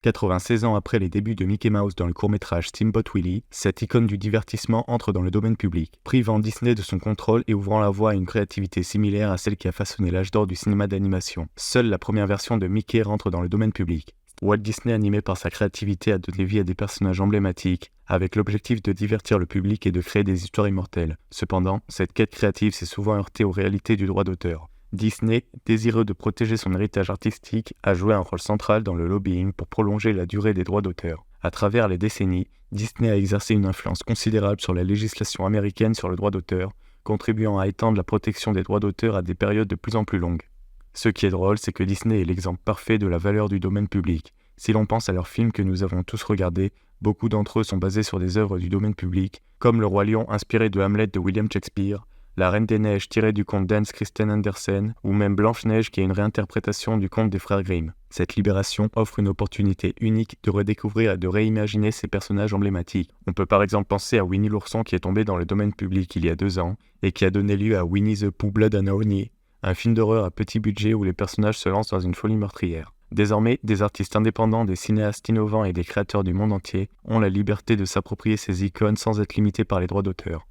96 ans après les débuts de Mickey Mouse dans le court-métrage Steamboat Willie, cette icône du divertissement entre dans le domaine public, privant Disney de son contrôle et ouvrant la voie à une créativité similaire à celle qui a façonné l'âge d'or du cinéma d'animation. Seule la première version de Mickey rentre dans le domaine public. Walt Disney, animé par sa créativité, a donné vie à des personnages emblématiques, avec l'objectif de divertir le public et de créer des histoires immortelles. Cependant, cette quête créative s'est souvent heurtée aux réalités du droit d'auteur. Disney, désireux de protéger son héritage artistique, a joué un rôle central dans le lobbying pour prolonger la durée des droits d'auteur. À travers les décennies, Disney a exercé une influence considérable sur la législation américaine sur le droit d'auteur, contribuant à étendre la protection des droits d'auteur à des périodes de plus en plus longues. Ce qui est drôle, c'est que Disney est l'exemple parfait de la valeur du domaine public. Si l'on pense à leurs films que nous avons tous regardés, beaucoup d'entre eux sont basés sur des œuvres du domaine public, comme Le Roi Lion inspiré de Hamlet de William Shakespeare, La Reine des Neiges tirée du conte d'Hans Christian Andersen, ou même Blanche-Neige qui est une réinterprétation du conte des frères Grimm. Cette libération offre une opportunité unique de redécouvrir et de réimaginer ces personnages emblématiques. On peut par exemple penser à Winnie l'ourson qui est tombé dans le domaine public il y a 2 ans, et qui a donné lieu à Winnie the Pooh Blood and Honey, un film d'horreur à petit budget où les personnages se lancent dans une folie meurtrière. Désormais, des artistes indépendants, des cinéastes innovants et des créateurs du monde entier ont la liberté de s'approprier ces icônes sans être limités par les droits d'auteur.